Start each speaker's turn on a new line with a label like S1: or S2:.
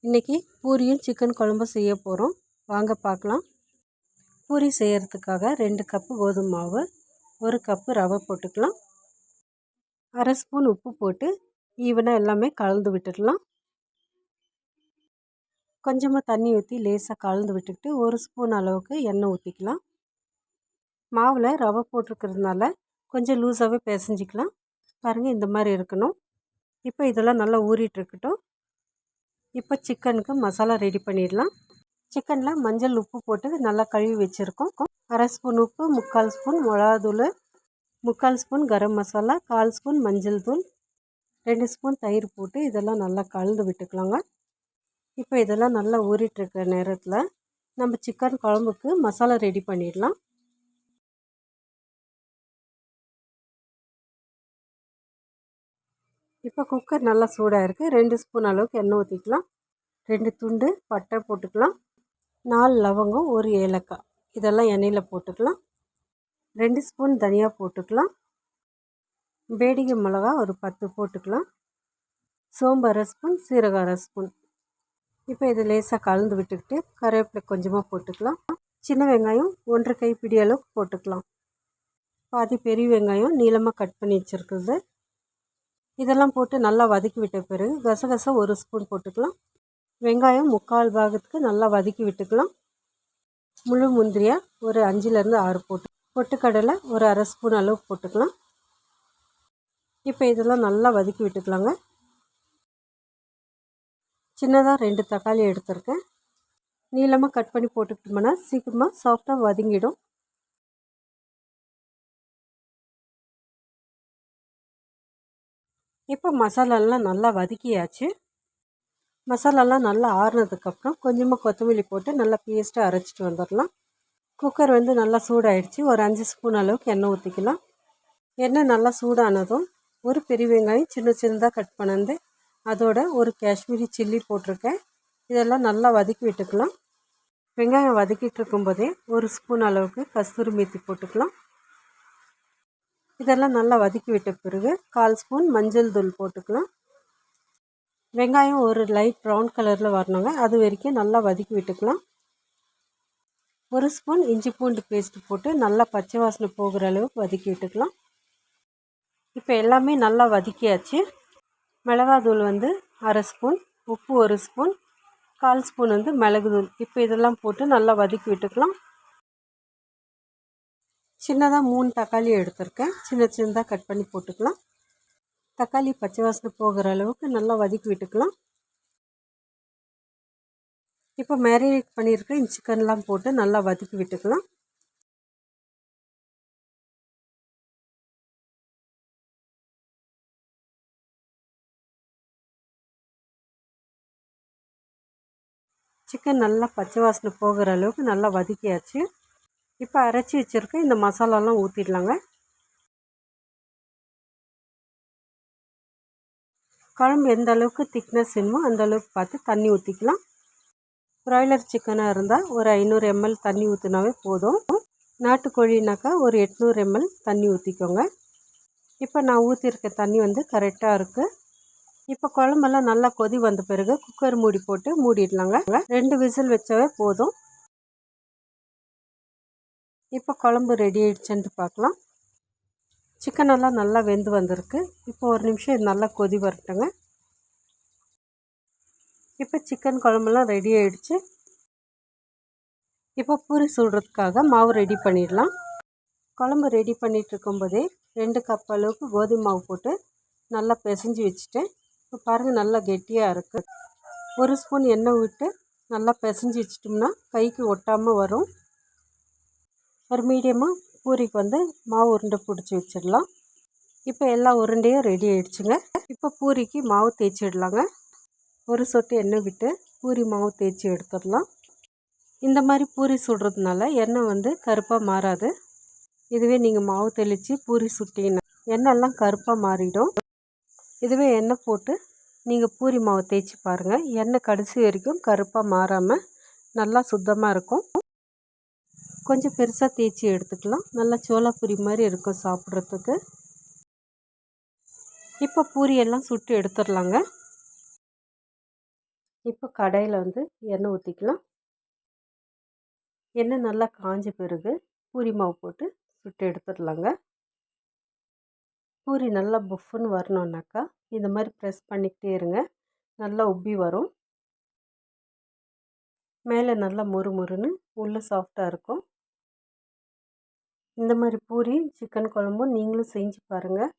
S1: இன்றைக்கி பூரியும் சிக்கன் குழம்பும் செய்ய போகிறோம். வாங்க பார்க்கலாம். பூரி செய்கிறதுக்காக 2 கப்பு கோதுமை மாவு, 1 கப்பு ரவை போட்டுக்கலாம். அரை ஸ்பூன் உப்பு போட்டு ஈவனாக எல்லாமே கலந்து விட்டுடலாம். கொஞ்சமாக தண்ணி ஊற்றி லேசாக கலந்து விட்டுக்கிட்டு 1 ஸ்பூன் அளவுக்கு எண்ணெய் ஊற்றிக்கலாம். மாவில் ரவை போட்டிருக்கிறதுனால கொஞ்சம் லூஸாகவே பிசைஞ்சிக்கலாம். பாருங்கள், இந்த மாதிரி இருக்கணும். இப்போ இதெல்லாம் நல்லா ஊறிட்டுருக்கட்டும். இப்போ சிக்கனுக்கு மசாலா ரெடி பண்ணிடலாம். சிக்கனில் மஞ்சள் உப்பு போட்டு நல்லா கழுவி வச்சுருக்கோம். அரை ஸ்பூன் உப்பு, 3/4 ஸ்பூன் மிளகாத்தூள், 3/4 ஸ்பூன் கரம் மசாலா, 1/4 ஸ்பூன் மஞ்சள் தூள், 2 ஸ்பூன் தயிர் போட்டு இதெல்லாம் நல்லா கலந்து விட்டுக்கலாங்க. இப்போ இதெல்லாம் நல்லா ஊறிட்டுருக்கிற நேரத்தில் நம்ம சிக்கன் குழம்புக்கு மசாலா ரெடி பண்ணிடலாம். இப்போ குக்கர் நல்லா சூடாக இருக்குது. 2 ஸ்பூன் அளவுக்கு எண்ணெய் ஊற்றிக்கலாம். 2 துண்டு பட்டை போட்டுக்கலாம். 4 லவங்கம், 1 ஏலக்காய் இதெல்லாம் எண்ணெயில் போட்டுக்கலாம். 2 ஸ்பூன் தனியா போட்டுக்கலாம். வேடிகை மிளகா ஒரு 10 போட்டுக்கலாம். சோம்பு அரை ஸ்பூன், சீரகம் அரை ஸ்பூன். இப்போ இது லேசாக கலந்து விட்டுக்கிட்டு கருவேப்பிலை கொஞ்சமாக போட்டுக்கலாம். சின்ன வெங்காயம் 1 கைப்பிடி அளவுக்கு போட்டுக்கலாம். பாதி பெரிய வெங்காயம் நீளமாக கட் பண்ணி வச்சுருக்குது. இதெல்லாம் போட்டு நல்லா வதக்கி விட்ட பிறகு கசகசம் 1 ஸ்பூன் போட்டுக்கலாம். வெங்காயம் 3/4 பாகத்துக்கு நல்லா வதக்கி விட்டுக்கலாம். முழு முந்திரியாக ஒரு 5லேருந்து 6 பொட்டுக்கடலை ஒரு அரை ஸ்பூன் அளவு போட்டுக்கலாம். இப்போ இதெல்லாம் நல்லா வதக்கி விட்டுக்கலாங்க. சின்னதாக 2 தக்காளி எடுத்துருக்கேன். நீளமாக கட் பண்ணி போட்டுக்கிட்டோம்னா சீக்கிரமாக சாஃப்டாக வதங்கிடும். இப்போ மசாலாலாம் நல்லா வதக்கியாச்சு. மசாலாலாம் நல்லா ஆறுனதுக்கப்புறம் கொஞ்சமாக கொத்தமல்லி போட்டு நல்லா பேஸ்ட்டாக அரைச்சிட்டு வந்துடலாம். குக்கர் நல்லா சூடாயிடுச்சு. ஒரு 5 ஸ்பூன் அளவுக்கு எண்ணெய் ஊற்றிக்கலாம். எண்ணெய் நல்லா சூடானதும் ஒரு பெரிய வெங்காயம் சின்னதாக கட் பண்ணது, அதோட ஒரு காஷ்மீரி சில்லி போட்டிருக்கேன். இதெல்லாம் நல்லா வதக்கி விட்டுக்கலாம். வெங்காயம் வதக்கிட்டு இருக்கும்போதே 1 ஸ்பூன் அளவுக்கு கஸ்தூரி மேத்தி போட்டுக்கலாம். இதெல்லாம் நல்லா வதக்கி விட்ட பிறகு 1/4 ஸ்பூன் மஞ்சள் தூள் போட்டுக்கலாம். வெங்காயம் ஒரு லைட் ப்ரௌன் கலரில் வரணுங்க, அது வரைக்கும் நல்லா வதக்கி விட்டுக்கலாம். 1 ஸ்பூன் இஞ்சி பூண்டு பேஸ்ட்டு போட்டு நல்லா பச்சை வாசனை போகிற அளவுக்கு வதக்கி விட்டுக்கலாம். இப்போ எல்லாமே நல்லா வதக்கியாச்சு. மிளகாத்தூள் அரை ஸ்பூன், உப்பு 1 ஸ்பூன், 1/4 ஸ்பூன் மிளகுத்தூள். இப்போ இதெல்லாம் போட்டு நல்லா வதக்கி விட்டுக்கலாம். சின்னதாக 3 தக்காளி எடுத்திருக்கேன். சின்னதாக கட் பண்ணி போட்டுக்கலாம். தக்காளி பச்சை வாசனை போகிற அளவுக்கு நல்லா வதக்கி விட்டுக்கலாம். இப்போ மேரினேட் பண்ணியிருக்க இந்த சிக்கன்லாம் போட்டு நல்லா வதக்கி விட்டுக்கலாம். சிக்கன் நல்லா பச்சை வாசனை போகிற அளவுக்கு நல்லா வதக்கியாச்சு. இப்போ அரைச்சி வச்சுருக்க இந்த மசாலாலாம் ஊற்றிடலாங்க. குழம்பு எந்த அளவுக்கு திக்னஸ் வேணுமோ அந்த அளவுக்கு பார்த்து தண்ணி ஊற்றிக்கலாம். ப்ராய்லர் சிக்கனாக இருந்தால் ஒரு 500 ml தண்ணி ஊற்றினாவே போதும். நாட்டுக்கோழினாக்கா ஒரு 800 ml தண்ணி ஊற்றிக்கோங்க. இப்போ நான் ஊற்றிருக்க தண்ணி கரெக்டாக இருக்குது. இப்போ குழம்பெல்லாம் நல்லா கொதி வந்த பிறகு குக்கர் மூடி போட்டு மூடிடலாங்க. 2 விசில் வச்சாவே போதும். இப்போ குழம்பு ரெடி ஆகிடுச்சுன்ட்டு பார்க்கலாம். சிக்கனெல்லாம் நல்லா வெந்து வந்திருக்கு. இப்போ 1 நிமிஷம் இது நல்லா கொதி வரட்டுங்க. இப்போ சிக்கன் குழம்பெல்லாம் ரெடி ஆகிடுச்சு. இப்போ பூரி சுடுறதுக்காக மாவு ரெடி பண்ணிடலாம். குழம்பு ரெடி பண்ணிகிட்டு இருக்கும்போதே 2 கப் அளவுக்கு கோதுமை மாவு போட்டு நல்லா பிசைஞ்சு வச்சுட்டேன். இப்போ பாருங்கள், நல்லா கெட்டியாக இருக்குது. 1 ஸ்பூன் எண்ணெய் விட்டு நல்லா பிசைஞ்சு வச்சிட்டோம்னா கைக்கு ஒட்டாமல் வரும். ஒரு மீடியமாக பூரிக்கு மாவு உருண்டை பிடிச்சி வச்சிடலாம். இப்போ எல்லா உருண்டையும் ரெடி ஆகிடுச்சுங்க. இப்போ பூரிக்கு மாவு தேய்ச்சிடலாங்க. ஒரு சொட்டு எண்ணெய் விட்டு பூரி மாவு தேய்ச்சி எடுத்துடலாம். இந்த மாதிரி பூரி சுடுறதுனால எண்ணெய் கருப்பாக மாறாது. இதுவே நீங்கள் மாவு தெளித்து பூரி சுட்டிங்கன்னா எண்ணெய்லாம் கருப்பாக மாறிடும். இதுவே எண்ணெய் போட்டு நீங்கள் பூரி மாவு தேய்ச்சி பாருங்கள், எண்ணெய் கடைசி வரைக்கும் கருப்பாக மாறாமல் நல்லா சுத்தமாக இருக்கும். கொஞ்சம் பெருசாக தேய்ச்சி எடுத்துக்கலாம். நல்லா சோளாப்பூரி மாதிரி இருக்கும் சாப்பிட்றதுக்கு. இப்போ பூரியெல்லாம் சுட்டு எடுத்துடலாங்க. இப்போ கடாயில் எண்ணெய் ஊற்றிக்கலாம். எண்ணெய் நல்லா காஞ்ச பிறகு பூரி மாவு போட்டு சுட்டு எடுத்துடலாங்க. பூரி நல்லா புஃப்னு வரணுன்னாக்கா இந்த மாதிரி ப்ரெஸ் பண்ணிக்கிட்டே இருங்க. நல்லா உப்பி வரும். மேலே நல்லா முறுமுறுன்னு உள்ளே சாஃப்டாக இருக்கும். இந்த மாதிரி பூரி சிக்கன் குழம்பும் நீங்களும் செஞ்சு பாருங்கள்.